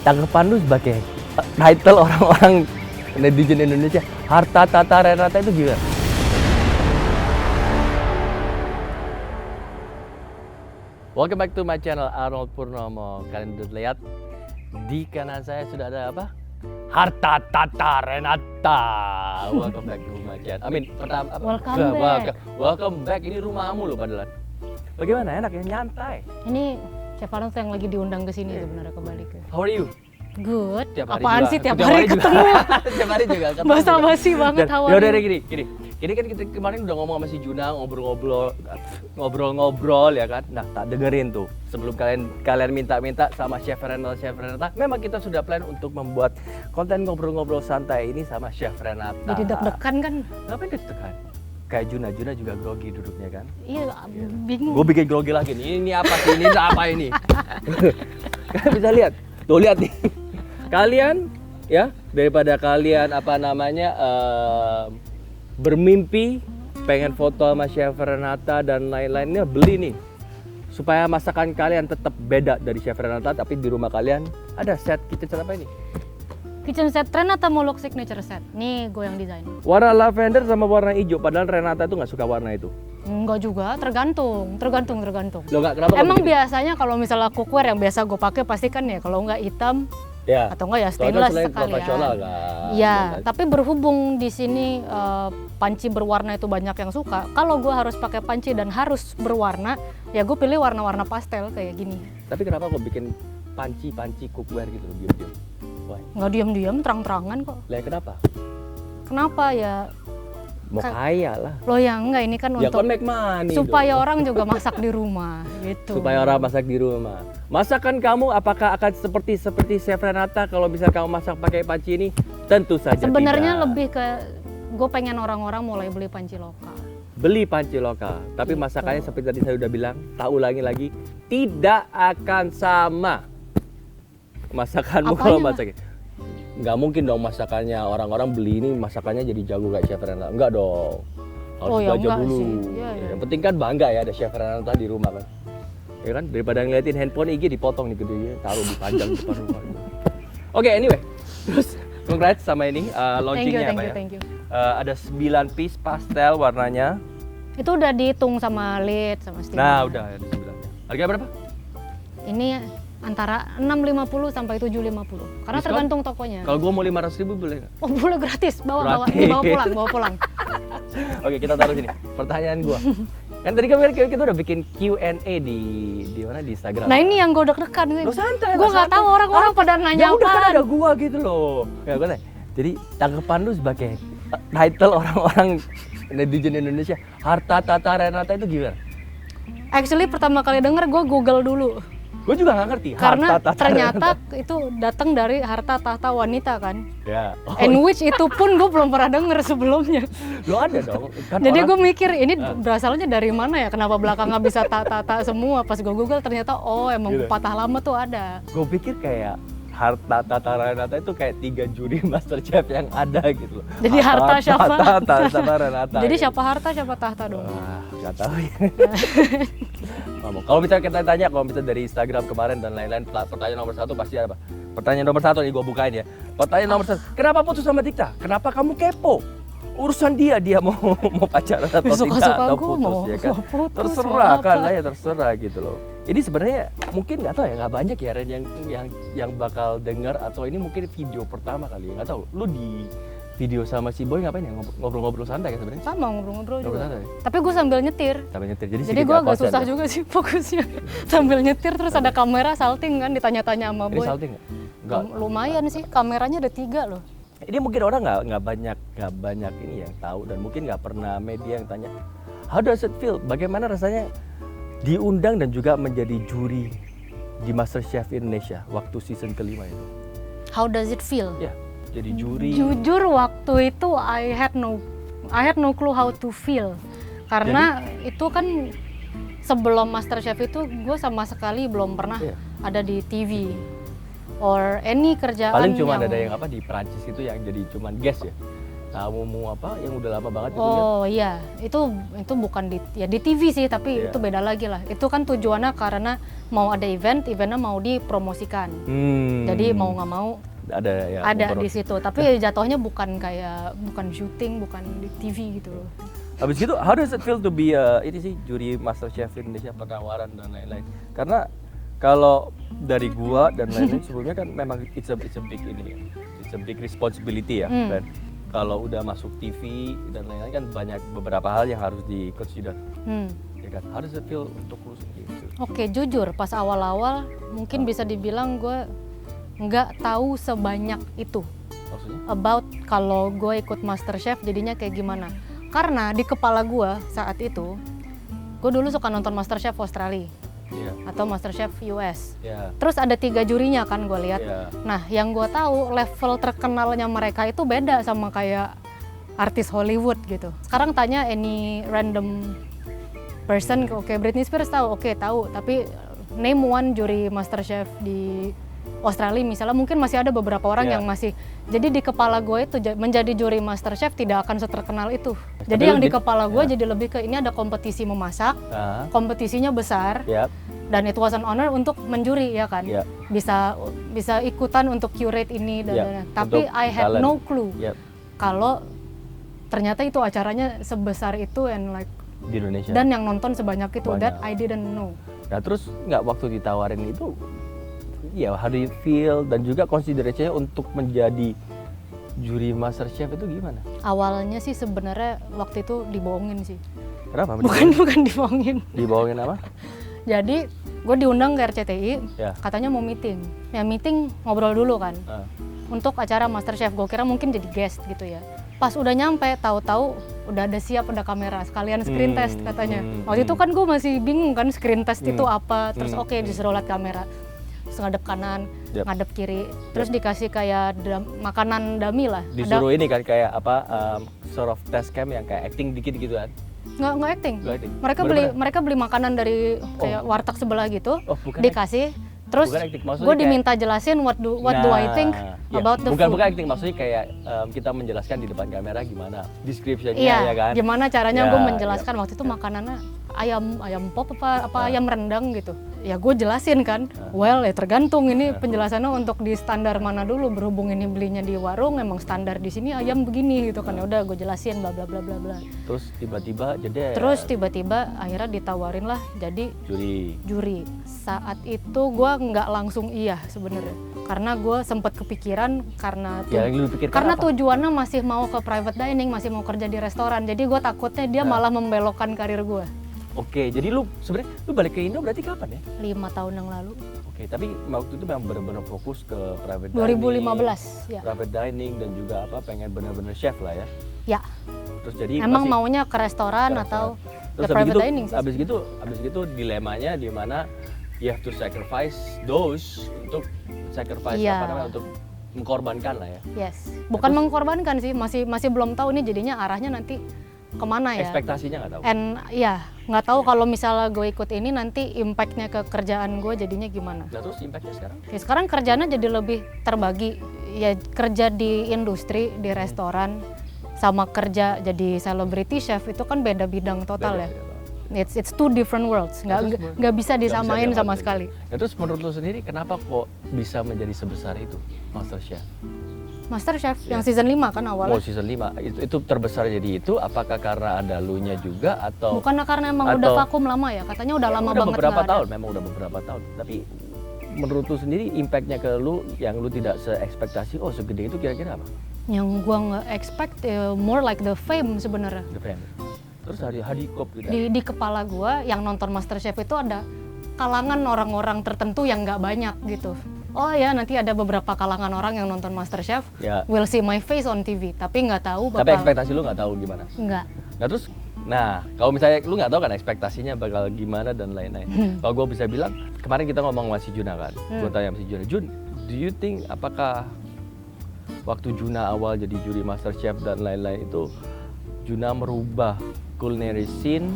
tanggapan lu sebagai title orang-orang netizen Indonesia, harta tata Renata itu gimana? Welcome back to my channel, Arnold Purnomo. Kalian udah lihat di kanan saya sudah ada apa? Harta tata Renata. Welcome back to my channel. Welcome back. Ini rumahmu loh padahal. Bagaimana, enak ya, nyantai. Ini Chef Arnold yang lagi diundang ke sini sebenarnya ke Bali. How are you? Good. Apaan sih tiap hari ketemu? Tiap hari juga ketemu. Basa-basi banget hawa. Yaudah gini. Ini kan kita kemarin udah ngomong sama si Juna, ngobrol ya kan. Nah, tak dengerin tuh. Sebelum kalian minta sama Chef Renata, memang kita sudah plan untuk membuat konten ngobrol-ngobrol santai ini sama Chef Renata. Jadi deg-degan kan? Ngapain deg-degan? Kayak Juna juga grogi duduknya kan? Iya, bingung. Gue bikin grogi lagi nih. Ini apa sih? Ini apa ini? Kalian bisa lihat. Tuh lihat nih. Kalian ya, daripada kalian bermimpi pengen foto sama Chef Renata dan lain-lainnya, beli nih supaya masakan kalian tetap beda dari Chef Renata, tapi di rumah kalian ada set kitchen set apa ini? Kitchen set Renata Moloch Signature Set. Nih gue yang desain. Warna lavender sama warna hijau, padahal Renata itu nggak suka warna itu. Enggak juga, tergantung. Loh, kenapa? Emang biasanya kalau misalnya cookware yang biasa gue pakai pasti kan ya kalau nggak hitam ya, atau enggak ya stainless sekalian. Profesional kan. Iya, tapi berhubung di sini panci berwarna itu banyak yang suka. Kalau gue harus pakai panci dan harus berwarna, ya gue pilih warna-warna pastel kayak gini. Tapi kenapa kok bikin panci cookware gitu diam-diam? Nggak diam-diam, terang-terangan kok. Lah kenapa? Kenapa ya? Mau kaya lah. Loh ya enggak, ini kan ya untuk make money supaya dong. orang juga masak di rumah gitu. Supaya orang masak di rumah. Masakan kamu apakah akan seperti Chef Renata kalau misal kamu masak pakai panci ini? Tentu saja sebenarnya tidak. Lebih ke gue pengen orang-orang mulai beli panci lokal. Beli panci lokal, tapi gitu. Masakannya seperti tadi saya udah bilang, tak ulangi lagi, tidak akan sama masakanmu kalau masaknya. Nggak mungkin dong masakannya orang-orang beli ini masakannya jadi jago kayak Chef Renata. Enggak dong. Harus belajar dulu. Ya. Yang penting kan bangga ya ada Chef Renata di rumah kan. Ya kan, daripada ngeliatin handphone IG dipotong nih gede, taruh dipajang depan rumah. Oke, anyway. Terus congrats sama ini launchingnya apa ya? Thank you. Ada 9 piece pastel warnanya. Itu udah dihitung sama lead sama steamer. Nah, udah ada 9. Harganya berapa? Ini antara 650 sampai 750. Karena Diskon? tergantung tokonya. Kalau gua mau 500.000 boleh nggak? Oh, boleh gratis. Bawa pulang. Oke, kita taruh sini. Pertanyaan gua. Kan tadi kita udah bikin Q&A di mana, di Instagram. Nah, ini yang gue deg-degan sih. Lo santai. Gue nggak tahu orang-orang pada nanya ya udah kan apaan. ada gua gitu loh. Ya gue nanya. Jadi tanggapan lu sebagai title orang-orang netizen Indonesia, harta tata Renata itu gimana? Actually pertama kali denger gue Google dulu. Gue juga nggak ngerti. Karena ternyata itu datang dari harta tahta wanita kan. Ya. And which itu pun gue belum pernah denger sebelumnya. Lo ada dong. Kan jadi gue mikir ini berasalnya dari mana ya? Kenapa belakangnya bisa tata semua? Pas gue Google ternyata emang gitu. patah lama tuh ada. Gue pikir kayak harta tata Renata itu kayak 3 juri MasterChef yang ada gitu loh. Jadi harta siapa? Tata Renata. Jadi gitu. siapa harta siapa tahta dong. Nggak tahu ya. Kalau misalnya kita tanya, kalau misalnya dari Instagram kemarin dan lain-lain, pertanyaan nomor 1 pasti ada apa? Pertanyaan nomor 1 nih gue bukain ya. Pertanyaan nomor 1, kenapa putus sama Dikta? Kenapa kamu kepo? Urusan dia mau pacaran atau tidak atau putus ya kan? Terserah kan lah ya, terserah gitu loh. Ini sebenarnya mungkin nggak tahu ya, nggak banyak ya Ren yang bakal dengar, atau ini mungkin video pertama kali ya, nggak tahu. Lu di video sama si Boy ngapain ya, ngobrol-ngobrol santai kan sebenarnya? Sama ngobrol-ngobrol juga. Santai. Tapi gue sambil nyetir. Jadi gue agak susah juga sih fokusnya. Sambil nyetir terus ada kamera salting kan, ditanya-tanya sama Boy. Ini salting nggak? Lumayan sih, kameranya ada 3 loh. Ini mungkin orang nggak banyak ini yang tahu, dan mungkin nggak pernah media yang tanya, how does it feel? Bagaimana rasanya diundang dan juga menjadi juri di MasterChef Indonesia waktu season kelima itu? How does it feel? Ya, jadi juri. Jujur waktu itu I had no clue how to feel. Karena itu kan sebelum MasterChef itu gue sama sekali belum pernah ada di TV or any kerjaan. Paling cuma ada yang apa di Perancis itu yang jadi cuman guest ya. tamumu apa yang udah lama banget itu lihat? Oh iya, itu bukan di TV sih, tapi Iya. itu beda lagi lah. Itu kan tujuannya karena mau ada eventnya mau dipromosikan. Jadi mau nggak mau ada ya, ada memperoleh. di situ. Tapi jatuhnya bukan syuting, bukan di TV gitu loh. Habis gitu, how does it feel to be ini sih juri MasterChef Indonesia penawaran dan lain-lain? Karena kalau dari gua dan lain-lain sebelumnya kan memang it's a big ini, it's a big responsibility ya. Dan kalau udah masuk TV dan lain-lain kan banyak beberapa hal yang harus di-consider. Ya kan? How does it feel untuk lu sendiri? Oke, jujur pas awal-awal mungkin bisa dibilang gue nggak tahu sebanyak itu Maksudnya? about kalau gue ikut MasterChef jadinya kayak gimana. Karena di kepala gue saat itu, gue dulu suka nonton MasterChef Australia Iya. atau MasterChef US. Iya. Terus ada 3 jurinya kan gue lihat. Iya. Nah, yang gue tahu level terkenalnya mereka itu beda sama kayak artis Hollywood gitu. Sekarang tanya any random person, oke Britney Spears tahu, oke tahu. Tapi name one juri MasterChef di Australia misalnya, mungkin masih ada beberapa orang Iya. yang masih. Jadi di kepala gue itu menjadi juri MasterChef tidak akan seterkenal itu. Jadi Tapi yang lu di kepala gue ya. jadi lebih ke ini ada kompetisi memasak, Ah, kompetisinya besar. ya. Dan it was an honor untuk menjuri ya kan, Ya. bisa ikutan untuk curate ini dan Ya, tapi untuk I had talent. no clue Ya, kalau ternyata itu acaranya sebesar itu and like di Indonesia. dan yang nonton sebanyak itu. Banyak. That I didn't know. Nah terus nggak waktu ditawarin itu, ya how do you feel dan juga consideration-nya untuk menjadi juri MasterChef itu gimana? Awalnya sih sebenarnya waktu itu dibohongin sih, Kenapa? bukan dibohongin. Dibohongin apa? Jadi gue diundang ke RCTI, Ya. katanya mau meeting. Ya meeting ngobrol dulu kan. Ah. Untuk acara MasterChef, gue kira mungkin jadi guest gitu ya. Pas udah nyampe, tahu-tau udah ada siap, ada kamera, sekalian screen test katanya. Waktu itu kan gue masih bingung kan screen test itu apa. Terus oke, disuruh lihat kamera. Terus ngadep kanan, Yap. ngadep kiri. Terus dikasih kayak makanan dummy lah. Disuruh ini kan kayak apa sort of test cam yang kayak acting dikit gitu kan? Nggak acting. Nggak acting. Mereka beli makanan dari kayak warteg sebelah gitu. Oh, bukan dikasih. Terus bukan acting, maksudnya gue kayak- diminta jelasin what do I think ya, about the bukan food. acting, maksudnya kayak kita menjelaskan di depan kamera gimana description-nya Iya, ya kan? gimana caranya Ya, gue menjelaskan waktu itu makanannya ayam pop apa ayam rendang gitu. Ya gue jelasin kan, well ya tergantung ini penjelasannya untuk di standar mana dulu, berhubung ini belinya di warung emang standar di sini ayam begini gitu kan. Ya udah gue jelasin bla bla bla bla bla. Terus tiba-tiba jadi Terus tiba-tiba akhirnya ditawarin lah jadi juri. Saat itu gue nggak langsung iya sebenarnya, karena gue sempat kepikiran karena Ya, yang lu pikirkan karena apa? tujuannya masih mau ke private dining, masih mau kerja di restoran. Jadi gue takutnya dia malah membelokkan karir gue. Oke, jadi lu sebenarnya lu balik ke Indo berarti kapan ya? 5 tahun yang lalu. Oke, tapi waktu itu memang benar-benar fokus ke private 2015 dining, ya. private dining dan juga apa pengen benar-benar chef lah ya. Ya. Terus jadi Emang masih maunya ke restoran ke atau terus ke private dining sih. habis gitu dilemanya di mana you have to sacrifice those untuk sacrifice Iya. apa namanya untuk mengkorbankan lah ya. Yes. Bukan mengkorbankan sih, masih belum tahu nih jadinya arahnya nanti kemana ya. Ekspektasinya nggak tahu. And ya nggak tahu kalau misalnya gue ikut ini nanti impactnya ke kerjaan gue jadinya gimana. Nah, terus impactnya sekarang? Ya, sekarang kerjanya jadi lebih terbagi. Ya kerja di industri, di restoran, sama kerja jadi celebrity chef itu kan beda bidang total ya. Beda. It's two different worlds. Nggak bisa disamain sama diamatin. sekali. Nah, terus menurut lu sendiri kenapa kok bisa menjadi sebesar itu MasterChef? MasterChef Ya. yang season 5 kan Oh, awalnya. season 5. Itu terbesar jadi itu apakah karena ada lunya juga atau Bukan karena emang atau- udah vakum lama ya. Katanya udah lama udah banget beberapa nggak ada. tahun, memang udah beberapa tahun. Tapi menurut lu sendiri impactnya ke lu yang lu tidak seekspektasi, oh segede itu kira-kira apa? Yang gua nggak expect more like the fame sebenarnya. The Fame. Terus hari kop gitu. Di kepala gua yang nonton MasterChef itu ada kalangan orang-orang tertentu yang nggak banyak gitu. Oh ya nanti ada beberapa kalangan orang yang nonton MasterChef Ya. will see my face on TV, tapi nggak tahu Tapi bakal ekspektasi lu nggak tahu gimana? nggak. Nah terus, kalau misalnya lu nggak tahu kan ekspektasinya bakal gimana dan lain-lain. Kalau gue bisa bilang, kemarin kita ngomong sama si Juna kan, gue tanya sama si Juna, Jun, do you think apakah waktu Juna awal jadi juri MasterChef dan lain-lain itu, Juna merubah culinary scene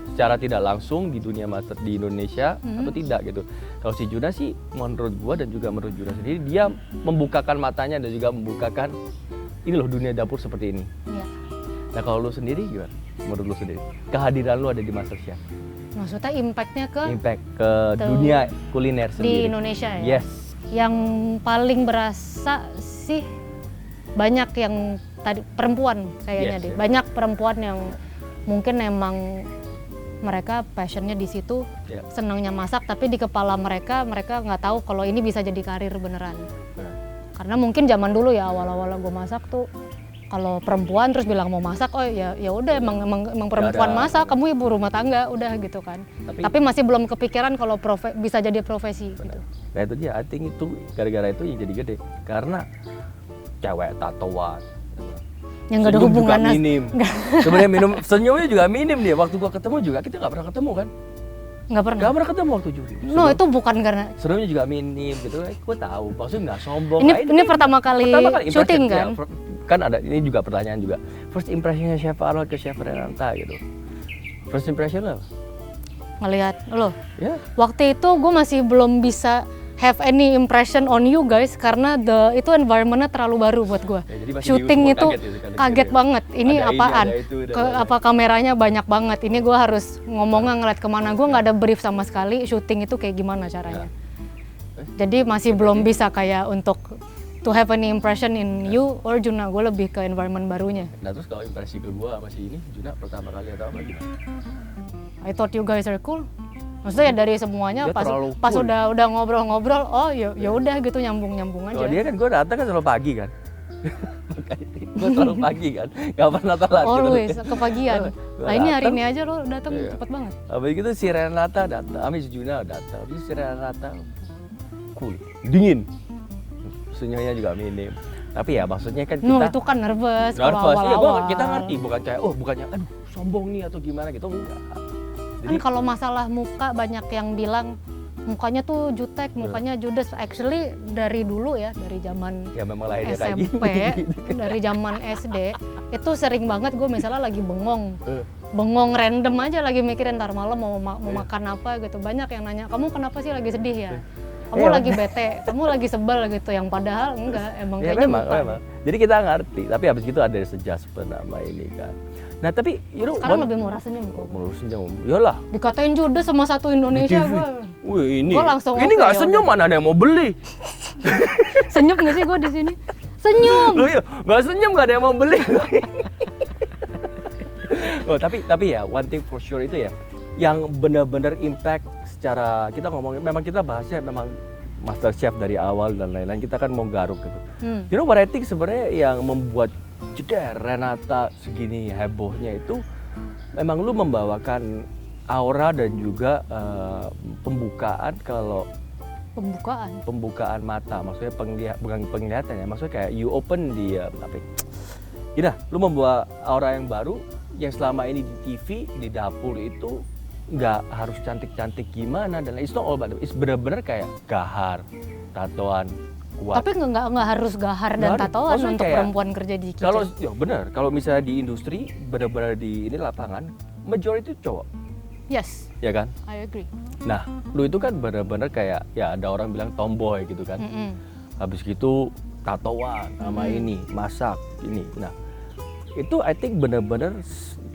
secara tidak langsung di dunia master di Indonesia atau tidak gitu? Kalau si Juna sih, menurut gue dan juga menurut Juna sendiri, dia membukakan matanya dan juga membukakan ini loh dunia dapur seperti ini. Iya. Nah kalau lu sendiri gimana? Menurut lu sendiri, kehadiran lu ada di MasterChef, Maksudnya impact-nya ke impact ke Tuh. dunia kuliner di sendiri. Indonesia ya. Yes. Yang paling berasa sih banyak yang tadi perempuan kayaknya Yes, deh. yes. Banyak perempuan yang mungkin emang mereka passionnya di situ, Ya. senangnya masak, tapi di kepala mereka nggak tahu kalau ini bisa jadi karir beneran. Nah, Karena mungkin zaman dulu ya awal-awal gue masak tuh kalau perempuan terus bilang mau masak, oh ya udah emang perempuan ada. masak, kamu ibu rumah tangga udah gitu kan. Tapi masih belum kepikiran kalau bisa jadi profesi gitu. Nah itu dia, I think itu gara-gara itu yang jadi gede. Karena cewek tatoan. Yang nggak ada Senyum juga hubungannya. minim. Sebenarnya senyumnya juga minim dia. Waktu gua ketemu juga kita nggak pernah ketemu kan? Nggak pernah. Nggak pernah ketemu waktu juri. No, itu bukan karena Senyumnya juga minim gitu. Gue tahu, maksudnya nggak sombong. ini pertama kali syuting impression, kan. ya, kan ada ini juga pertanyaan juga. First impressionnya Chef Arnold ke Chef Renata gitu. First impression lo? Ngelihat lo. Ya. Waktu itu gue masih belum bisa have any impression on you guys karena itu environmentnya terlalu baru buat gue. Ya, jadi masih Syuting di- itu kaget gitu kan, kaget gitu. banget. Ini Ada apaan? ada itu, ada. Apa kameranya banyak banget. Ini gue harus ngomongnya ngeliat kemana. Gue nggak ada brief sama sekali. Syuting itu kayak gimana caranya. Jadi masih belum bisa kayak untuk to have any impression in you or Juna. Gue lebih ke environment barunya. Nah terus kalau impresi kedua masih ini Juna pertama kali atau apa gitu? I thought you guys are cool. Maksudnya ya dari semuanya Dia pas terlalu pas cool. udah ngobrol-ngobrol, oh ya udah gitu nyambung aja. Kalau dia kan gue datang kan selalu pagi kan. Gue selalu pagi kan, gak pernah telat. Always gitu. kepagian. Gua Nah ini hari datang. ini aja lo datang Iya. cepet banget. Habis itu si Renata datang, habis Juna datang, habis si Renata cool, dingin. Senyumnya juga minim. Tapi ya maksudnya kan No kita itu kan nervous kalau nervous. Iya, awal-awal. kita ngerti bukan kayak bukannya aduh sombong nih atau gimana gitu enggak. Kan kalau masalah muka banyak yang bilang mukanya tuh jutek, mukanya judes. Actually dari dulu ya, dari zaman ya memang lahirnya kayak SMP, gini. dari zaman SD itu sering banget gue misalnya lagi bengong Eh. random aja lagi mikirin ntar malam mau makan apa gitu. Banyak yang nanya, kamu kenapa sih lagi sedih ya? Kamu Iya. lagi bete, kamu lagi sebel gitu. Yang padahal enggak, emang Ya kayaknya memang, muka. memang. Jadi kita ngerti, tapi habis itu ada adjustment sama ini kan. Nah tapi, Sekarang lebih murah senyum kok. murah senyum. Yalah. Dikatain judes sama satu Indonesia gue. Wih ini, Gua langsung ini oke, nggak ya senyum mana ada yang mau beli? Senyum nggak sih gue di sini? Senyum. Loh iya, nggak senyum nggak ada yang mau beli. Oh tapi ya one thing for sure itu ya, yang benar-benar impact secara kita ngomongin, memang kita bahasnya memang MasterChef dari awal dan lain-lain, kita kan mau garuk gitu. You know what I think sebenarnya yang membuat jeder Renata segini hebohnya itu memang lu membawakan aura dan juga pembukaan kalau pembukaan mata, maksudnya bukan penglihatan ya, maksudnya kayak you open di apa? Gila, lu membawa aura yang baru yang selama ini di TV di dapur itu nggak harus cantik-cantik gimana dan it's not all about it. It's bener-bener kayak gahar, tatoan, kuat. Tapi nggak harus gahar dan Nggak harus. tatoan Maksudnya untuk kayak perempuan kerja di kitchen. Kalau ya benar, kalau misalnya di industri bener-bener di ini lapangan majority cowok, Yes, ya kan? I agree. Nah, lu itu kan bener-bener kayak ya ada orang bilang tomboy gitu kan. Mm-mm. Habis gitu tatoan sama ini, masak ini. Nah, itu I think bener-bener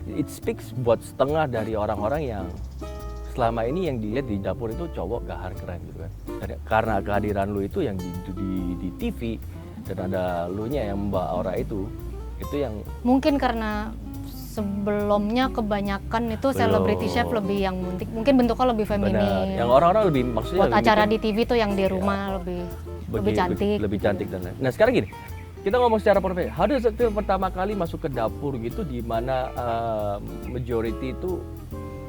it speaks buat setengah dari orang-orang yang selama ini yang dilihat di dapur itu cowok gahar keren gitu kan. Karena kehadiran lu itu yang di TV dan ada lu nya yang membawa aura itu yang Mungkin karena sebelumnya kebanyakan itu Belum. celebrity chef lebih yang mungkin bentuknya lebih benar. feminin. Yang orang-orang lebih maksudnya Buat lebih acara mikir, di TV tuh yang di rumah lebih cantik. lebih cantik dan lain. Nah sekarang gini, kita ngomong secara profesional. How does it feel pertama kali masuk ke dapur gitu, di mana majority itu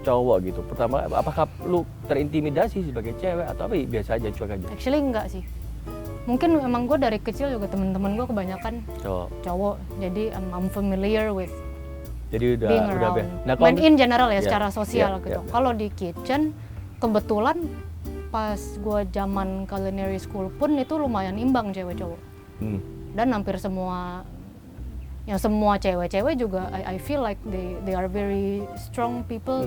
cowok gitu. Pertama, apakah lu terintimidasi sebagai cewek atau apa biasa aja, cuek aja? Actually enggak sih. Mungkin emang gue dari kecil juga temen-temen gue kebanyakan cowok. Jadi I'm familiar with Jadi udah being around. Nah, And in general ya, Yeah, secara sosial yeah, gitu. yeah. Kalau di kitchen, kebetulan pas gue zaman culinary school pun itu lumayan imbang cewek cowok. Dan hampir semua cewek-cewek juga I feel like they are very strong people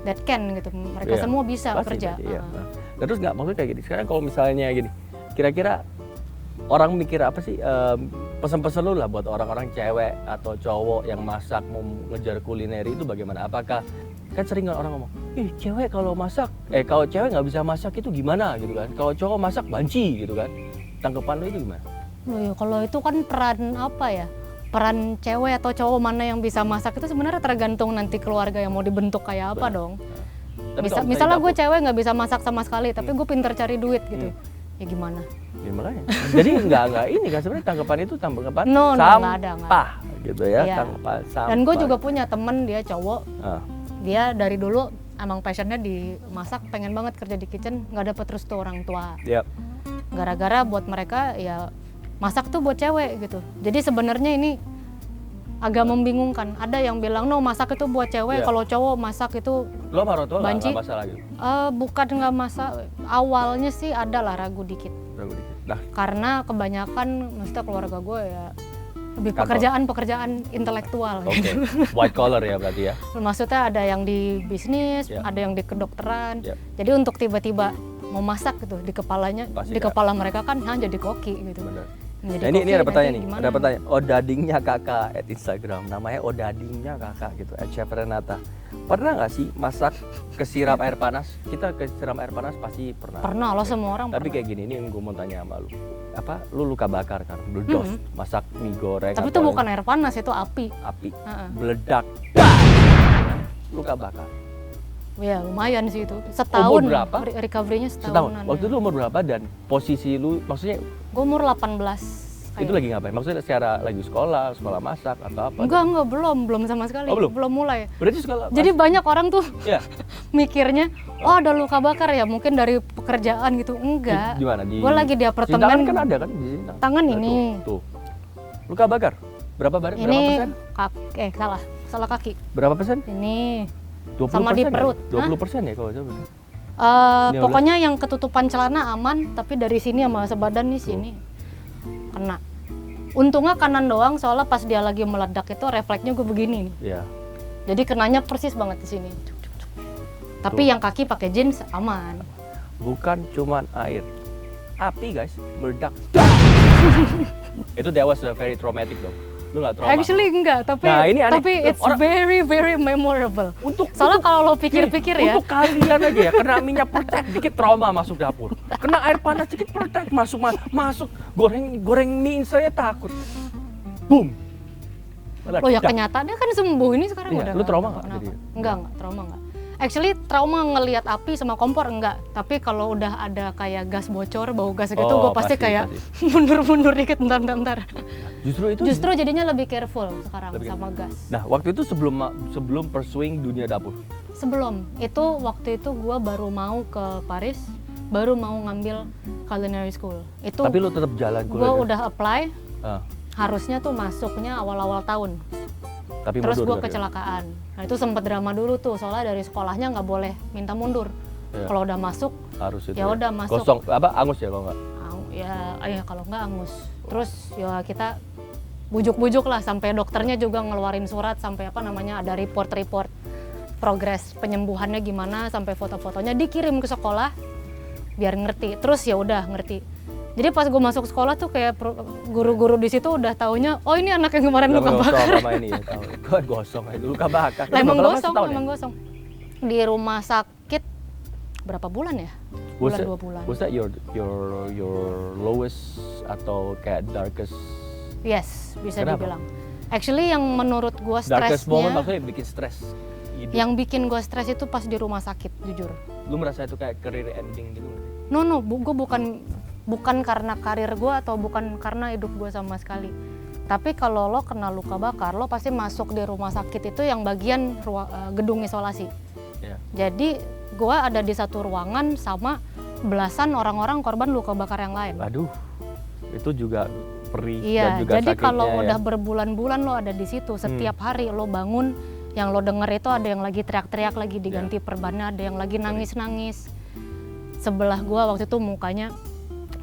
that can gitu. Mereka Iya, semua bisa pasti, kerja. pasti, iya. Nah, terus nggak maksudnya kayak gini. Sekarang kalau misalnya gini, kira-kira orang mikir apa sih? pesan-pesan lu lah buat orang-orang cewek atau cowok yang masak mau ngejar kulineri itu bagaimana? Apakah kan sering kan orang ngomong, cewek kalau masak, kalau cewek nggak bisa masak itu gimana gitu kan? Kalau cowok masak banci gitu kan? Tanggapan lu itu gimana? Loh ya, kalau itu kan peran apa ya? Peran cewek atau cowok mana yang bisa masak itu sebenarnya tergantung nanti keluarga yang mau dibentuk kayak apa dong. Tapi Misalnya gue cewek nggak bisa masak sama sekali, tapi gue pinter cari duit gitu. Ya gimana? Ya makanya. Jadi nggak ini kan sebenarnya tanggapan itu tanggapan No, sampah nggak ada. gitu ya, Iya. tanggapan sampah. Dan gue juga punya temen dia cowok, Ah, dia dari dulu emang passionnya di masak, pengen banget kerja di kitchen, nggak dapet restu orang tua. yep. Gara-gara buat mereka ya masak tuh buat cewek gitu. Jadi sebenarnya ini agak membingungkan. Ada yang bilang no masak itu buat cewek, Iya. kalau cowok masak itu Lo sama orang tua Banci. nggak masalah gitu? bukan nggak masak. Awalnya sih ada lah ragu dikit. Ragu dikit. Nah, Karena kebanyakan maksudnya keluarga gue ya lebih Kantor. pekerjaan intelektual. oke. Gitu. White collar ya berarti ya. Maksudnya ada yang di bisnis, Iya. ada yang di kedokteran. Iya. Jadi untuk tiba-tiba mau masak gitu di kepalanya, Pasti di nggak. kepala mereka kan jadi koki gitu. Bener. Menjadi Nah, ini koki ada pertanyaan nanti nih. gimana? Ada pertanyaan. Odadingnya kakak at Instagram. Namanya Odadingnya kakak gitu. Chef Renata. Pernah nggak sih masak kesiram air panas? Kita kesiram air panas pasti pernah. Pernah, lo semua orang Tapi pernah. kayak gini, ini yang gue mau tanya sama lu. Apa lu luka bakar kan? Meledos, masak mie goreng. Tapi atau itu bukan air panas, itu api. api, Heeh. meledak. Luka bakar. Ya lumayan sih itu. Setahun. berapa? Recovery-nya Setahun. setahunan. Waktu itu lu umur berapa dan posisi lu maksudnya Gue umur 18. itu lagi ngapain? Maksudnya secara lagi sekolah masak atau apa? Enggak, belum sama sekali. Oh, belum? mulai. Berarti sekolah. Jadi banyak orang tuh ya. mikirnya, oh ada luka bakar ya, mungkin dari pekerjaan gitu. Enggak. Di mana? Di Gue lagi di sini apartemen. tangan kan ada kan di sini. Tangan Nah, ini. Tuh. Luka bakar. Berapa Ini persen? salah kaki. Berapa persen? Ini 20% Sama di ya? perut. 20% ya kalau coba. Ini pokoknya yang ketutupan celana aman, tapi dari sini sama sebadan nih sini kena. Untungnya kanan doang, soalnya pas dia lagi meledak itu refleksnya gue begini nih. Iya. Jadi kenanya persis banget di sini. Tapi yang kaki pakai jeans aman. Bukan cuman air. Api guys, meledak. Itu that was very traumatic dong. Lu nggak trauma? Actually enggak, tapi Nah, ini aneh. it's Orang- very memorable. Untuk Soalnya kalau lo pikir-pikir ya, Untuk kalian aja ya, kena minyak peletek dikit trauma masuk dapur. Kena air panas dikit peletek masuk goreng mie saya takut. Boom. lo ya kenyataannya kan sembuh ini sekarang Iya, udah. lu trauma nggak nggak kenapa. jadi? Enggak, trauma enggak. Actually trauma ngelihat api sama kompor enggak, tapi kalau udah ada kayak gas bocor, bau gas gitu, Oh, gue pasti pasti, kayak mundur dikit, bentar. Justru itu. Justru jadinya lebih careful sekarang Lebih sama gas. Nah, waktu itu sebelum pursuing dunia dapur. Sebelum itu, waktu itu gue baru mau ke Paris, baru mau ngambil culinary school. Itu Tapi lu tetap jalan gue kuliah. udah apply, Ah, harusnya tuh masuknya awal-awal tahun. tapi Terus mundur gue kan ya? kecelakaan. Nah itu sempet drama dulu tuh, soalnya dari sekolahnya nggak boleh minta mundur. Iya. Kalau udah masuk, Harus itu. ya udah masuk. Kosong apa angus ya kalau nggak? ya kalau nggak angus. Terus ya kita bujuk-bujuk lah, sampai dokternya juga ngeluarin surat, sampai apa namanya ada report progres penyembuhannya gimana, sampai foto-fotonya dikirim ke sekolah biar ngerti. Terus ya udah ngerti. Jadi pas gue masuk sekolah tuh kayak guru-guru di situ udah taunya, oh ini anak yang kemarin luka bakar. Sama ini ya, tahu. Gue gosong itu luka bakar. Itu Emang berapa lama? gosong, Setahun ya? emang gosong. Di rumah sakit berapa bulan ya? Was Bulan it- 2 bulan. Was that your lowest atau kayak darkest Yes, bisa Kenapa? dibilang. Actually yang menurut gue darkest moment stresnya, maksudnya bikin stres hidup. yang bikin gue stres itu pas di rumah sakit, jujur. Lu merasa itu kayak career ending gitu nggak? No, gue bukan karena karir gue atau bukan karena hidup gue sama sekali. Tapi kalau lo kena luka bakar, lo pasti masuk di rumah sakit itu yang bagian gedung isolasi. Iya. Jadi gue ada di satu ruangan sama belasan orang-orang korban luka bakar yang lain. Aduh, itu juga perih dan Iya, juga jadi sakitnya kalau ya. udah berbulan-bulan lo ada di situ, setiap hari lo bangun, yang lo denger itu ada yang lagi teriak-teriak, lagi diganti perbannya, ada yang lagi nangis-nangis. Sebelah gua waktu itu mukanya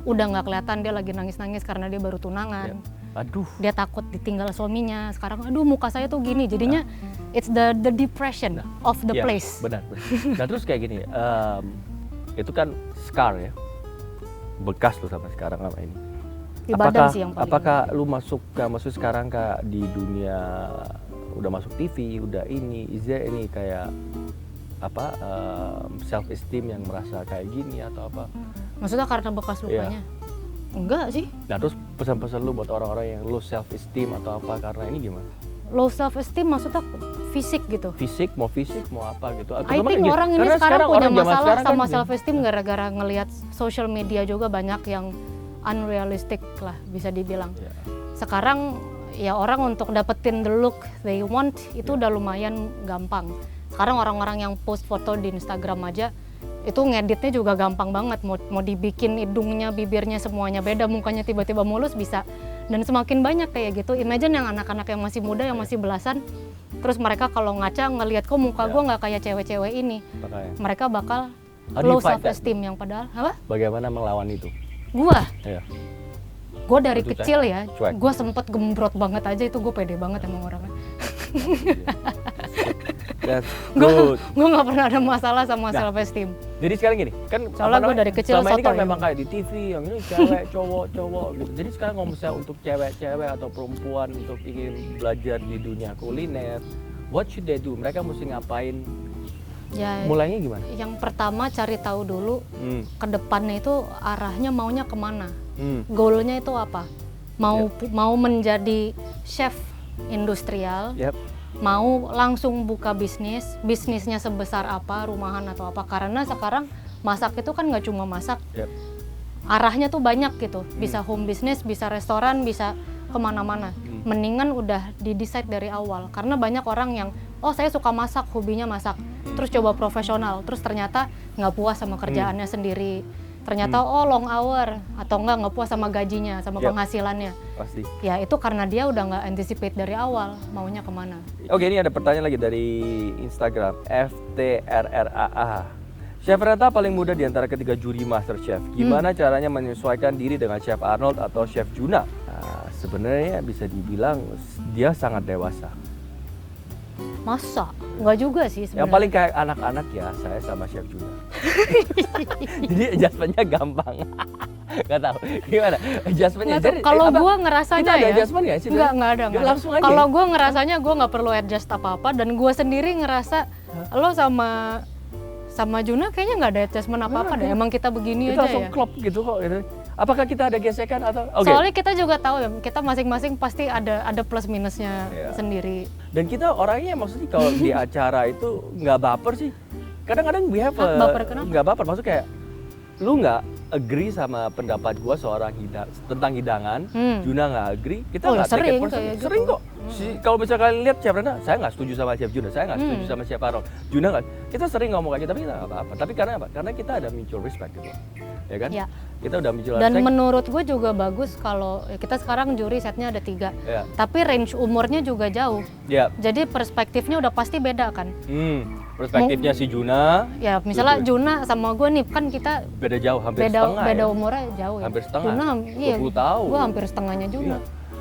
udah nggak kelihatan, dia lagi nangis-nangis karena dia baru tunangan. Aduh, Dia takut ditinggal suaminya. Sekarang aduh muka saya tuh gini. Jadinya it's the depression of the iya, place. benar. Nah terus kayak gini, itu kan scar ya, bekas tuh sampai sekarang sama ini. Di badan sih yang paling. Apakah lu masuk sekarang Kak di dunia udah masuk TV, udah is there ini kayak self esteem yang merasa kayak gini atau apa? Maksudnya karena bekas lukanya? Enggak sih. Nah terus pesan-pesan lu buat orang-orang yang low self esteem atau apa karena ini gimana? Low self esteem maksudnya fisik gitu. Fisik mau apa gitu. I think orang ini sekarang punya masalah sama kan, self esteem gara-gara ngelihat social media juga banyak yang unrealistic lah bisa dibilang. Yeah. Sekarang ya orang untuk dapetin the look they want itu udah lumayan gampang. Sekarang orang-orang yang post foto di Instagram aja itu ngeditnya juga gampang banget, mau dibikin hidungnya, bibirnya semuanya beda, mukanya tiba-tiba mulus bisa. Dan semakin banyak kayak gitu, imagine yang anak-anak yang masih muda, yang masih belasan, terus mereka kalau ngaca ngelihat kok muka gue nggak kayak cewek-cewek ini, mereka bakal low self esteem yang padahal apa? Bagaimana melawan itu? Gua? Iya. Gue dari kecil ya, gue sempet gembrot banget aja, itu gue pede banget emang orangnya. Gue nggak pernah ada masalah sama self esteem. Jadi sekarang gini, kan soalnya gue dari kecil selama ini kan ya. memang kayak di TV yang ini cewek, cowok gitu. Jadi sekarang kalau misalnya untuk cewek-cewek atau perempuan untuk ingin belajar di dunia kuliner, what should they do? Mereka mesti ngapain? Ya, mulainya gimana? Yang pertama cari tahu dulu ke depannya itu arahnya maunya kemana, goalnya itu apa? Mau menjadi chef industrial, mau langsung buka bisnisnya sebesar apa, rumahan atau apa? Karena sekarang masak itu kan nggak cuma masak, arahnya tuh banyak gitu. Bisa home business, bisa restoran, bisa kemana-mana. Mendingan udah di-decide dari awal. Karena banyak orang yang, oh saya suka masak, hobinya masak. Terus coba profesional, terus ternyata nggak puas sama kerjaannya sendiri. Ternyata long hour, atau nggak puas sama gajinya, sama penghasilannya. Pasti. Ya itu karena dia udah nggak anticipate dari awal, maunya kemana. Oke, ini ada pertanyaan lagi dari Instagram, FTRRAA. Chef Renata paling muda di antara ketiga juri MasterChef. Gimana caranya menyesuaikan diri dengan Chef Arnold atau Chef Juna? Nah, sebenarnya bisa dibilang dia sangat dewasa. Masa? Nggak juga sih sebenarnya. Yang paling kayak anak-anak ya, saya sama Chef Juna. Jadi adjustmentnya gampang. Nggak tahu gimana adjustmentnya. Kalau gue ngerasanya kita ada ya, adjustment nggak sih? Nggak ada. Langsung aja. Kalau gue ngerasanya gue nggak perlu adjust apa-apa, dan gue sendiri ngerasa lo sama Juna kayaknya nggak ada adjustment apa-apa deh. Emang kita begini kita aja langsung ya. klop gitu kok. Gitu. Apakah kita ada gesekan atau? Soalnya kita juga tahu ya, kita masing-masing pasti ada plus minusnya sendiri. Dan kita orangnya maksudnya kalau di acara itu nggak baper sih. Kadang-kadang baper kenapa? Nggak baper, maksudnya kayak lu nggak agree sama pendapat gua tentang hidangan, Juna nggak agree, kita nggak sering kayak sering kok. Kalau misalnya kalian lihat Chef Rena, saya nggak setuju sama Chef Juna, saya nggak setuju sama Chef Arnold, Juna nggak, kita sering ngomong kayak gitu, tapi kita nggak apa-apa. Tapi karena apa? Karena kita ada mutual respect gitu, ya kan? Ya. Kita udah mutual respect. Dan menurut gue juga bagus kalau kita sekarang juri setnya ada 3, tapi range umurnya juga jauh. Jadi perspektifnya udah pasti beda kan? Perspektifnya si Juna. Ya misalnya Juna sama gue nih kan kita beda jauh, hampir setengah. Beda umurnya jauh ya. Hampir setengah. Juna 20 tahun. Gue hampir setengahnya Juna.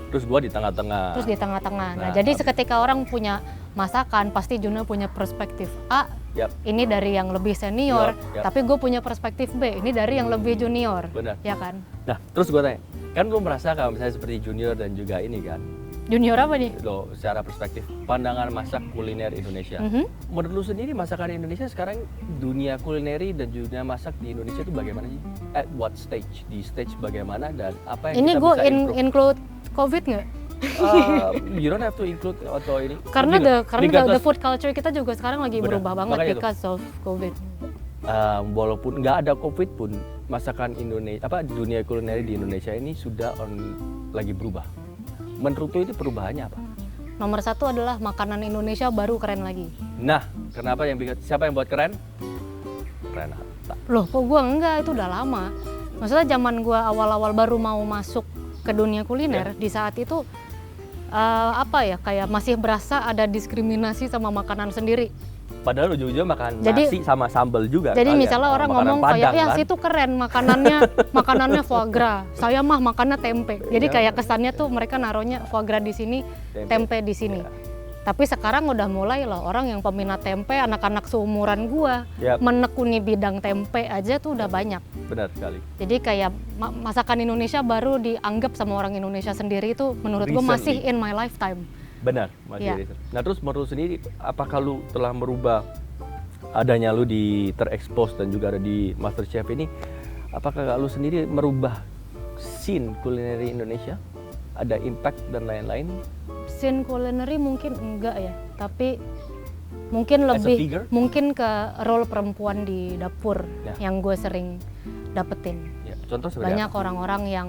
Terus gue di tengah-tengah. Nah, jadi seketika orang punya masakan, pasti Juna punya perspektif A. Ini dari yang lebih senior, tapi gue punya perspektif B. Ini dari yang lebih junior. Benar. Ya kan? Nah, terus gue tanya, kan lu merasa kalau misalnya seperti junior dan juga ini kan? Junior apa nih? Loh, secara perspektif pandangan masak kuliner Indonesia. Menurut lu sendiri masakan Indonesia sekarang, dunia kulineri dan dunia masak di Indonesia itu bagaimana sih? At what stage? Di stage bagaimana dan apa yang ini kita bisa bisa improve? Include COVID nggak? You don't have to include atau ini. Karena the food culture kita juga sekarang lagi berubah banget because of COVID. Walaupun nggak ada COVID pun, masakan Indonesia, dunia kulineri di Indonesia ini sudah lagi berubah. Menurut lu itu perubahannya apa? Nomor 1 adalah makanan Indonesia baru keren lagi. Nah, kenapa siapa yang buat keren? Renata. Loh, kok gua enggak, itu udah lama. Maksudnya zaman gua awal-awal baru mau masuk ke dunia kuliner, di saat itu kayak masih berasa ada diskriminasi sama makanan sendiri. Padahal ujung-ujungnya makan nasi sama sambal juga. Jadi misalnya orang ngomong Padang, kayak, kan? situ keren makanannya foie gras. Saya mah makannya tempe. Jadi kayak kesannya tuh mereka naruhnya foie gras di sini, tempe di sini. Tapi sekarang udah mulai loh orang yang peminat tempe, anak-anak seumuran gua Yap. menekuni bidang tempe aja tuh udah banyak. Benar sekali. Jadi kayak masakan Indonesia baru dianggap sama orang Indonesia sendiri itu menurut gua masih Recently. in my lifetime. Benar, masih Iya. research. Nah terus menurut lu sendiri, apakah lu telah merubah adanya lu di Terekspos dan juga ada di MasterChef ini, apakah lu sendiri merubah scene kulineri Indonesia? Ada impact dan lain-lain? Scene culinary mungkin enggak ya, tapi mungkin As a lebih figure? mungkin ke role perempuan di dapur Ya. yang gue sering dapetin. Ya, contoh seperti Banyak apa? orang-orang yang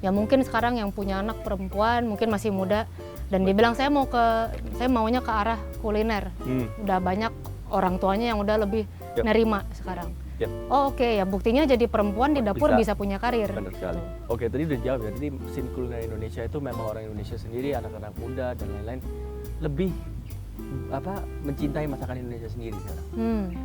ya mungkin sekarang yang punya anak perempuan mungkin masih muda dan dia bilang saya maunya ke arah kuliner. Udah banyak orang tuanya yang udah lebih Yap. nerima sekarang. Yap. Oh oke, ya buktinya jadi perempuan di dapur Bisa. bisa punya karir. Benar sekali. Gitu. Oke, tadi udah jawab ya. Jadi scene kuliner Indonesia itu memang orang Indonesia sendiri, anak-anak muda dan lain-lain lebih mencintai masakan Indonesia sendiri sekarang.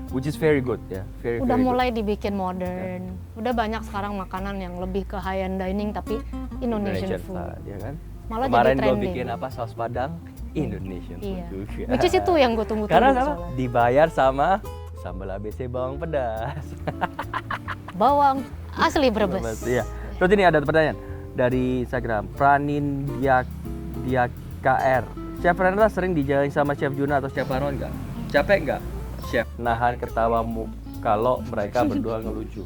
Which is very good ya. Very, Udah very mulai dibikin modern. Udah banyak sekarang makanan yang lebih ke high end dining tapi good. Indonesian food. ya kan? Malah Kemarin jadi gue trending. bikin saus Padang Indonesian Iya. food juga. Which is itu yang gue tunggu-tunggu. Karena apa? soalnya. Dibayar sama sambal ABC bawang pedas. Bawang asli Brebes. Iya. Terus ini ada pertanyaan dari Instagram Pranin KR. Chef Renata sering dijalin sama Chef Juna atau Chef Arnold nggak? Capek nggak? Chef nahan ketawamu kalau mereka berdua ngelucu.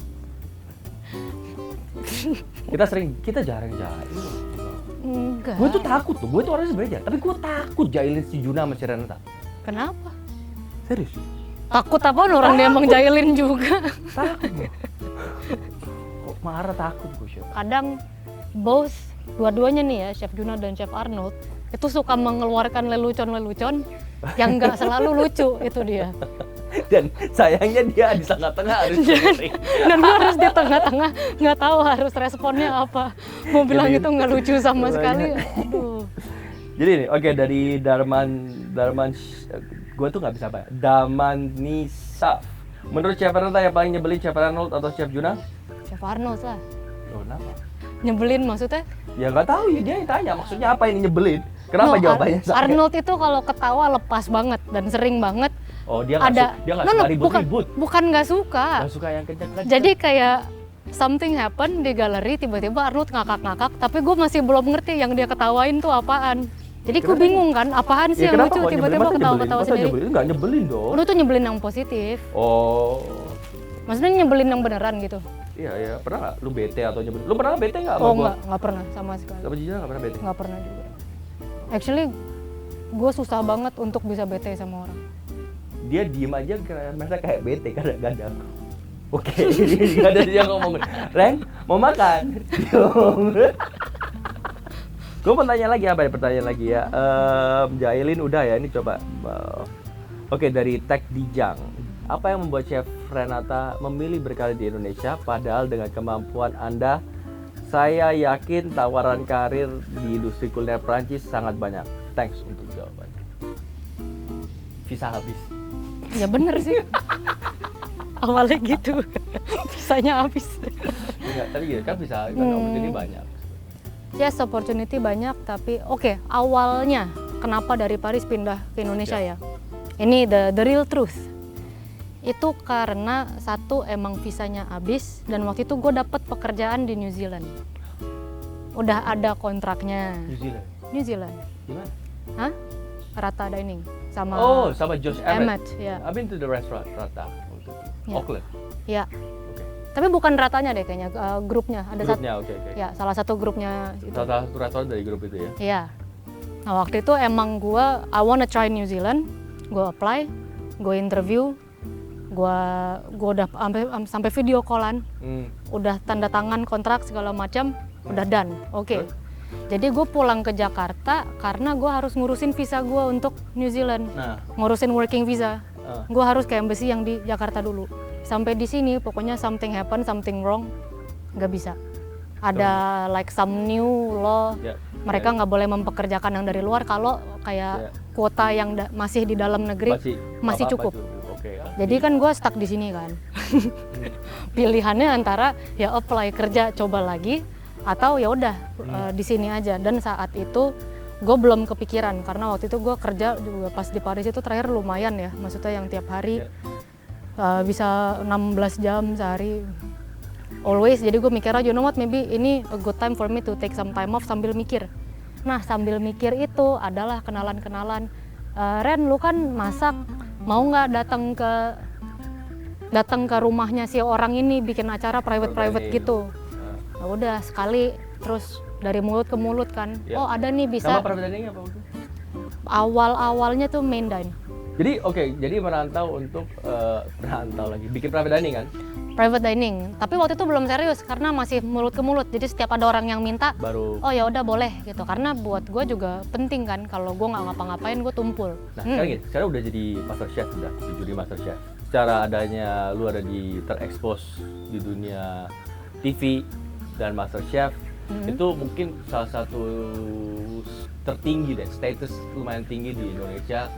Kita jarang jahil. Enggak. Gue tuh takut tuh, gue tuh orangnya sebenarnya, tapi gue takut jahilin si Juna sama si Renata. Kenapa? Serius? Takut apaan orang dia emang jahilin juga. Takut gue. Kok marah takut gue, Chef? Kadang both dua-duanya nih ya, Chef Juna dan Chef Arnold itu suka mengeluarkan lelucon-lelucon yang nggak selalu lucu, itu dia. Dan sayangnya dia di tengah-tengah harus sharing. Dan gue harus di tengah-tengah nggak tahu harus responnya apa. Mau bilang Jadi- itu nggak lucu sama sekali. Aduh. Jadi nih, oke, dari Darman, gue tuh nggak bisa apa ya, Damanisaf. Menurut Chef Renata yang paling nyebelin Chef Arnold atau Chef Juna? Chef Arnold lah. Oh, kenapa? Nyebelin maksudnya? Ya nggak tahu ya, dia yang tanya maksudnya apa ini nyebelin. Kenapa No, jawabannya saya? Arnold itu kalau ketawa lepas banget dan sering banget. Oh, dia nggak Ada dia nggak suka ribut-ribut. bukan nggak suka. Nggak suka yang kencang-kencang. Jadi kayak something happen di galeri, tiba-tiba Arnold ngakak-ngakak, tapi gue masih belum ngerti yang dia ketawain tuh apaan. Jadi gue bingung kan, apaan sih yang lucu, kok nyebelin? tiba-tiba Masa ketawa-ketawa nyebelin? Masa sendiri. nyebelin? Nggak nyebelin dong. Lu tuh nyebelin yang positif, Oh, maksudnya nyebelin yang beneran gitu. iya. Pernah nggak lu bete atau nyebelin? Lu pernah bete nggak sama Oh gua? nggak pernah sama sekali. Sama Jijana nggak pernah bete? Nggak pernah juga. Actually, gue susah banget untuk bisa bete sama orang. Dia diem aja karena merasa kayak bete kadang-kadang. Oke, nggak ada dia ngomong, Ren, mau makan? Gue mau tanya lagi apa ya, pertanyaan lagi ya. Jailin udah ya, ini coba. Oke, dari Tech Dijang. Apa yang membuat Chef Renata memilih berkarir di Indonesia padahal dengan kemampuan Anda, saya yakin tawaran karir di industri kuliner Prancis sangat banyak. Thanks untuk jawabannya. Visa habis. Ya bener sih. Awalnya gitu, bisanya habis. Enggak, tapi ya kan bisa opportunity banyak. Yes, opportunity banyak, tapi oke, awalnya kenapa dari Paris pindah ke Indonesia ya? Ini the real truth. Itu karena satu emang visanya habis dan waktu itu gue dapet pekerjaan di New Zealand. Udah ada kontraknya. New Zealand. New Zealand. Gimana? Hah? Rata Dining sama Oh, sama Josh Emmett. Emmett, ya. I've been to the restaurant Rata. Ya. Auckland. Ya. Oke. Tapi bukan ratanya deh kayaknya, grupnya. Ada satu, Grupnya, oke. ya salah satu grupnya itu. Salah satu restoran dari grup itu ya. Iya. Nah waktu itu emang I wanna try New Zealand, gue apply, gue interview, gue udah sampai video callan, udah tanda tangan kontrak segala macam, udah done, oke. Jadi gue pulang ke Jakarta karena gue harus ngurusin visa gue untuk New Zealand, Nah, ngurusin working visa. Gue harus ke embassy yang di Jakarta dulu. Sampai di sini pokoknya something happen, something wrong, nggak bisa. Ada like some new law. ya. Mereka nggak boleh mempekerjakan yang dari luar kalau kayak kuota yang masih di dalam negeri masih cukup. Oke. Jadi kan gue stuck di sini kan. Pilihannya antara ya apply kerja coba lagi atau ya udah di sini aja. Dan saat itu gue belum kepikiran karena waktu itu gue kerja juga pas di Paris itu terakhir lumayan ya, maksudnya yang tiap hari bisa 16 jam sehari always. Jadi gue mikir aja, you know what, maybe ini a good time for me to take some time off sambil mikir. Nah sambil mikir itu adalah kenalan-kenalan. Ren, lu kan masak, mau nggak datang ke rumahnya si orang ini bikin acara private gitu. Nah, udah sekali terus dari mulut ke mulut kan. Ya. Oh ada nih bisa. Nama private dining apa? Awal-awalnya tuh main dine. Jadi jadi merantau untuk merantau lagi, bikin private dining kan? Private dining. Tapi waktu itu belum serius karena masih mulut ke mulut. Jadi setiap ada orang yang minta, Baru. oh ya udah boleh gitu. Karena buat gue juga penting kan. Kalau gue nggak ngapa-ngapain, gue tumpul. Nah sekarang gini, sekarang udah jadi master chef, udah di juri master chef. Secara adanya lu ada di terekspos di dunia TV dan master chef, itu mungkin salah satu tertinggi deh, status lumayan tinggi di Indonesia,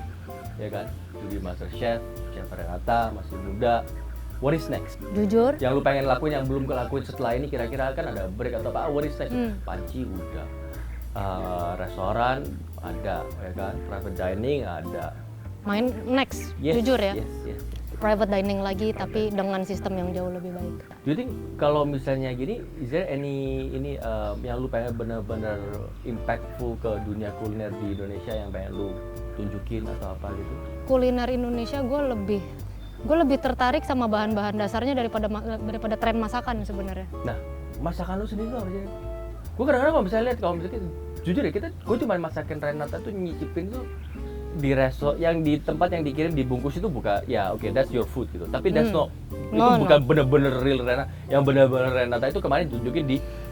ya kan? Juri master chef, Chef Renata masih muda. What is next? Jujur, Yang lu pengen lakuin, yang belum kelakuin setelah ini, kira-kira kan ada break atau apa? What is next? Panci udah, restoran ada, ya kan? Private dining ada. main next. Yes, Jujur ya, yes. private dining lagi tapi dengan sistem yang jauh lebih baik. Do you think kalau misalnya gini, is there any yang lu pengen bener-bener impactful ke dunia kuliner di Indonesia yang pengen lu tunjukin atau apa gitu? Kuliner Indonesia gue lebih tertarik sama bahan-bahan dasarnya daripada tren masakan sebenarnya. Nah, masakan lu sendiri tuh apa sih? Gue kadang-kadang kalau misalnya lihat, kalau misalnya jujur ya, gue cuma masakin Renata tuh nyicipin tuh di yang di tempat yang dikirim dibungkus itu bukan, ya oke, that's your food gitu. Tapi that's not, itu bukan bener-bener real Renata. Yang bener-bener Renata itu kemarin tunjukin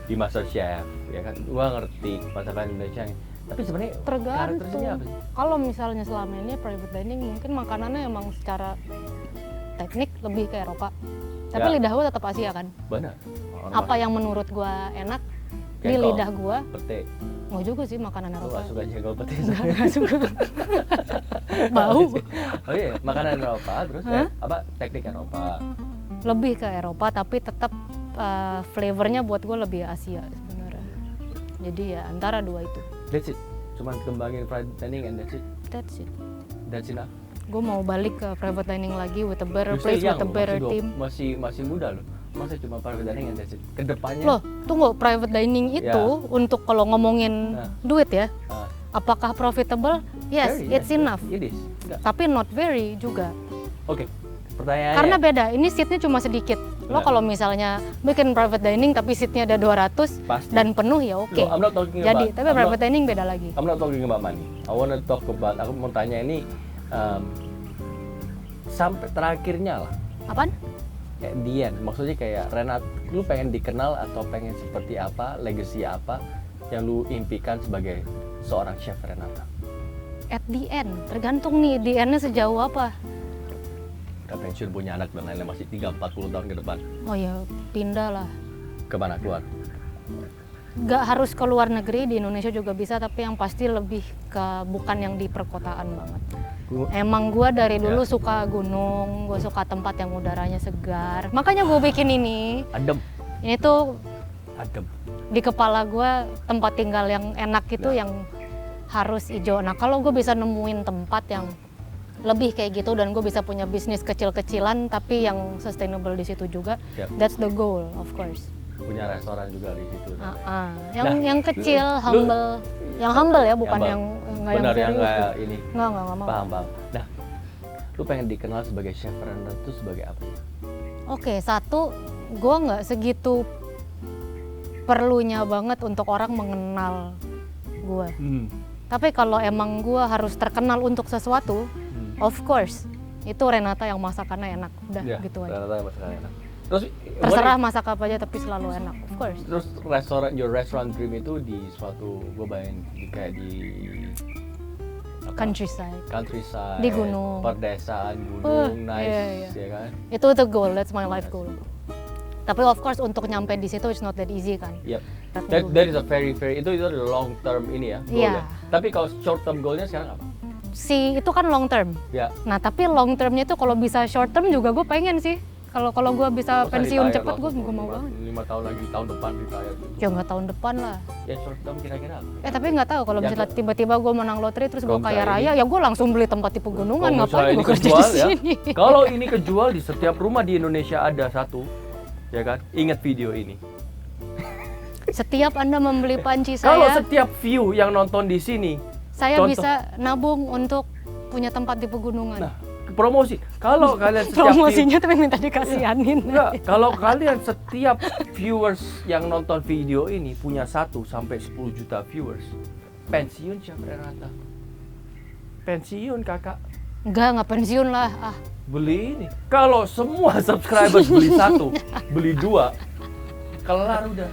di Master Chef, ya kan? Gua ngerti masakan Indonesia. Tapi sebenarnya karakteristiknya apa Tergantung. sih? Kalau misalnya selama ini private dining mungkin makanannya emang secara teknik lebih ke Eropa. Tapi Ya. lidah gue tetap Asia kan. Benar. Apa yang menurut gue enak di Kayak lidah gue, pete. mau juga sih makanan Lu Eropa. gak suka jengkol pete? Nggak suka. Bau. Oh iya, makanan Eropa terus apa teknik Eropa. Lebih ke Eropa tapi tetap flavornya buat gue lebih Asia sebenarnya. Jadi ya antara dua itu. That's it. Cuman kembangin private dining and that's it. That's it. That's enough. Gue mau balik ke private dining lagi with a better You still place, with young a loh, better masih team. masih muda loh. Masa cuma private dining and that's it. Kedepannya Loh, tunggu, private dining itu untuk kalau ngomongin duit ya, apakah profitable? Yes, very, it's enough. It is. Enggak. Tapi not very juga. Oke. Pertanyaannya. Karena beda, ini seatnya cuma sedikit. Lo kalau misalnya bikin private dining tapi seatnya ada 200 Pasti. dan penuh ya oke. No, I'm not talking Jadi, about- tapi private dining beda lagi. I'm not talking about money. I wanna talk about, aku mau tanya ini sampai terakhirnya lah. Apaan? Kayak Dian, maksudnya kayak Renat, lu pengen dikenal atau pengen seperti apa, legacy apa yang lu impikan sebagai seorang chef Renata? At the end, tergantung nih the end-nya sejauh apa. Udah pensiun, punya anak dan lain-lain, masih 30-40 tahun ke depan. Oh ya, pindah lah. Kemana keluar? Gak harus ke luar negeri, di Indonesia juga bisa, tapi yang pasti lebih ke bukan yang di perkotaan banget. Emang gue dari dulu suka gunung, gue suka tempat yang udaranya segar. Makanya gue bikin ini. Adem. Ini tuh Adem. di kepala gue tempat tinggal yang enak itu yang harus hijau. Nah kalau gue bisa nemuin tempat yang lebih kayak gitu dan gue bisa punya bisnis kecil-kecilan tapi yang sustainable di situ juga, that's the goal of course. Punya restoran juga di situ. Yang kecil, humble, yang humble ya, bukan yang nggak benar, yang serius. nggak ini. Nggak mau. Paham. Nah, lu pengen dikenal sebagai chef Renata itu sebagai apa? Oke, satu, gue nggak segitu perlunya banget untuk orang mengenal gue. Tapi kalau emang gue harus terkenal untuk sesuatu, of course, itu Renata yang masakannya enak. Udah gitu aja. Renata yang masakannya enak. Terus terserah masak apa aja tapi selalu enak, of course. Terus your restaurant dream itu di suatu, gue bayangin kayak di apa? Countryside, di gunung, perdesaan, gunung, nice, iya. ya kan? Itu the goal, that's my life goal. Tapi of course untuk nyampe di situ it's not that easy kan. Yep. That is a very itu long term ini ya, goal ya. Tapi kalau short term goalnya sekarang apa? Itu kan long term. Ya. Nah tapi long termnya itu kalau bisa short term juga gue pengen sih. Kalau gue bisa Masa pensiun retire cepet, gue langsung mau banget. 5 tahun lagi, tahun depan retire gitu. Ya nggak tahun depan lah. Ya short term kira-kira apa? Tapi nggak tahu kalau Ya, misalnya tiba-tiba gue menang lotre terus gue kalau kaya misalnya raya, ya gue langsung beli tempat di pegunungan. Kalau misalnya Ngapain ini gue kerja di kejual ya, sini? kalau ini kejual di setiap rumah di Indonesia ada satu, ya kan? Ingat video ini. Setiap Anda membeli panci Kalau saya, setiap view yang nonton di sini, saya contoh. bisa nabung untuk punya tempat di pegunungan. nah promosi. Kalau kalian setiap Promosinya tapi minta dikasihanin. Enggak, kalau kalian setiap viewers yang nonton video ini punya 1 sampai 10 juta viewers, pensiun Chef Renata. Pensiun kakak. Nggak pensiun lah. Beli ini. Kalau semua subscribers beli 1, beli 2, kelar udah.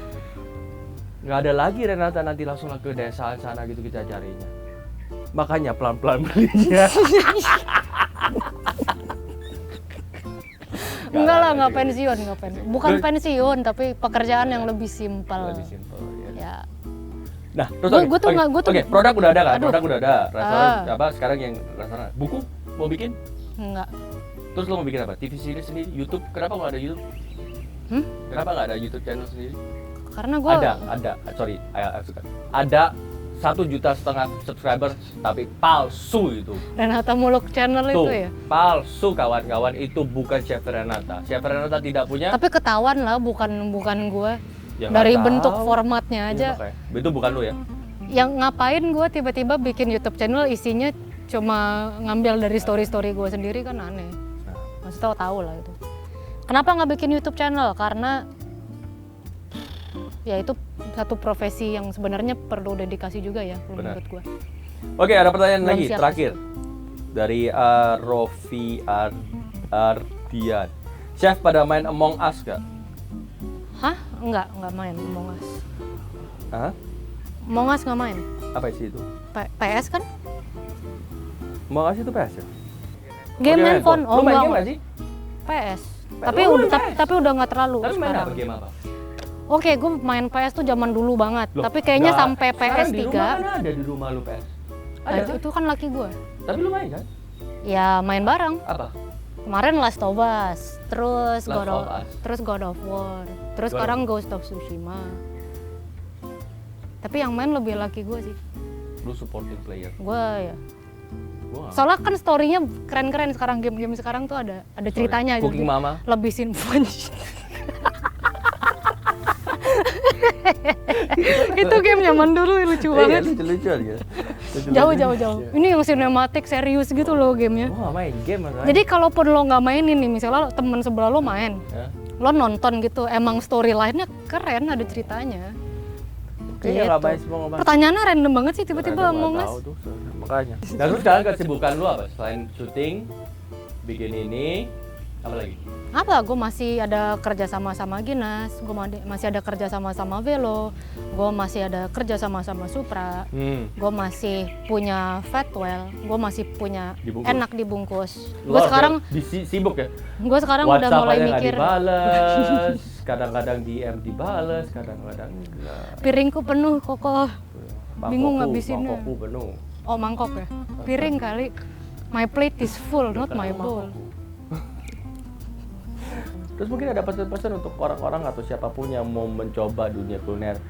Nggak ada lagi Renata nanti langsung ke desa sana gitu kita carinya. Makanya pelan-pelan belinya. Enggak lah, nggak pensiun. Bukan pensiun, tapi pekerjaan yang lebih simpel. Lebih simpel ya. Ya. Nah, terus Gua produk udah ada kan? Aduh. Produk udah ada. Restoran apa sekarang yang restoran? Buku mau bikin? Enggak. Terus lo mau bikin apa? TV series sendiri? YouTube? Kenapa nggak ada YouTube? Kenapa nggak ada YouTube channel sendiri? Karena gue Ada 1,5 juta subscriber tapi palsu itu. Renata Muluk Channel Tuh, itu ya. palsu kawan-kawan, itu bukan Chef Renata. Chef Renata tidak punya. Tapi ketahuan lah, bukan gue. Ya, Dari nggak bentuk tahu. formatnya aja. Ya, makanya. Itu bukan lo ya? Yang ngapain gue tiba-tiba bikin YouTube channel isinya cuma ngambil dari story-story gue sendiri kan aneh. Nah, Maksudnya tahu lah itu. Kenapa nggak bikin YouTube channel? Karena ya itu satu profesi yang sebenarnya perlu dedikasi juga ya kalau Benar. menurut gue. Oke, ada pertanyaan Belum lagi siap. terakhir dari Rofi Ardian. Chef pada main Among Us gak? Hah? Enggak main Among Us. Hah? Among Us nggak main. Apa sih itu? PS kan? Among Us itu PS ya? Game Oke, handphone. Lu main enggak. game gak sih? PS. PS. Tapi Oh, udah main PS. tapi udah nggak terlalu Tapi main sekarang. apa? Game apa? Oke, gue main PS tuh zaman dulu banget. Loh, tapi kayaknya nggak. sampai Sekarang PS3. di rumah kan ada di rumah lu PS. Nah, Ada kan? itu kan laki gue. Tapi lu main kan? Ya main bareng. Apa? Kemarin Last of Us, terus Last of Us. God of War, terus God sekarang Ghost of Tsushima. Tapi yang main lebih laki gue sih. Lu supporting player. Gue ya. Gua nggak. Soalnya kan story-nya keren-keren sekarang, game-game sekarang tuh ada ceritanya gitu. Cooking Mama. Lebih sinful. Itu game zaman dulu lucu banget. Lucu aja. Jauh. Ini yang sinematik serius gitu loh gamenya. Gua nggak main game masalahnya. Jadi kalaupun lo nggak mainin nih, misalnya temen sebelah lo main, Ya. lo nonton gitu, emang storyline-nya keren, ada ceritanya. Kayaknya nggak main semua nggak main. Pertanyaannya random banget sih, tiba-tiba Nggak Among tahu Us. tuh, makanya. Dan terus sekarang kesibukan lu apa? Selain syuting, bikin ini, apa lagi? Apa? Gue masih ada kerja sama Ginas, gue masih ada kerja sama Velo, gue masih ada kerja sama Supra, gue masih punya Fatwell, gue masih punya Dibungkus. enak dibungkus. Lu Gue sekarang sibuk ya? udah WhatsApp mulai aja nggak mikir dibales, kadang-kadang DM dibales, kadang-kadang enggak. piringku penuh kokoh. Bingung ngabisinnya. Mangkokku penuh. Oh mangkok ya? Piring kali. My plate is full, not my bowl. Terus mungkin ada pesan-pesan untuk orang-orang atau siapapun yang mau mencoba dunia kuliner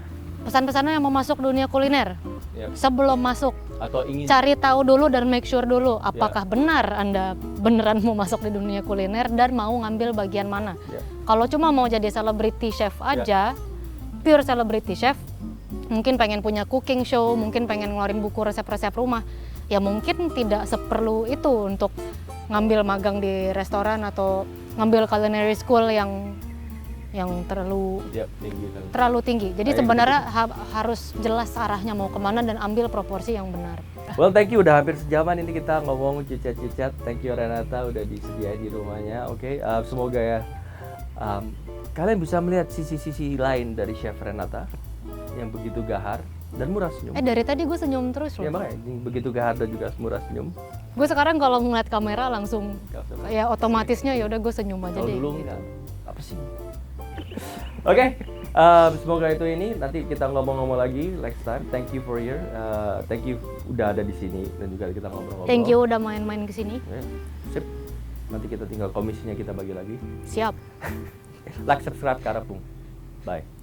Pesan-pesannya yang mau masuk dunia kuliner, ya, sebelum masuk, atau ingin cari tahu dulu dan make sure dulu apakah benar Anda beneran mau masuk di dunia kuliner dan mau ngambil bagian mana. Ya. Kalau cuma mau jadi celebrity chef aja, pure celebrity chef, mungkin pengen punya cooking show, mungkin pengen ngeluarin buku resep-resep rumah, ya mungkin tidak seperlu itu untuk ngambil magang di restoran atau ngambil culinary school yang terlalu tinggi. Jadi sebenarnya harus jelas arahnya mau kemana dan ambil proporsi yang benar. Well, thank you, udah hampir sejaman ini kita ngomong cicat-cicat. Thank you Renata udah disediain di rumahnya. Oke, semoga ya kalian bisa melihat sisi-sisi lain dari Chef Renata yang begitu gahar dan murah senyum. Dari tadi gue senyum terus loh. Ya makanya begitu gahar dan juga murah senyum. Gue sekarang kalau ngeliat kamera langsung ya otomatisnya ya udah gue senyum aja Kalau deh. dulu enggak. Apa sih? Oke, semoga itu ini nanti kita ngomong-ngomong lagi next time. Thank you for your, thank you udah ada di sini dan juga kita ngobrol-ngobrol. Thank you udah main-main ke sini. Ya, sip. Nanti kita tinggal komisinya kita bagi lagi. Siap. Like, subscribe, Karapung. Bye.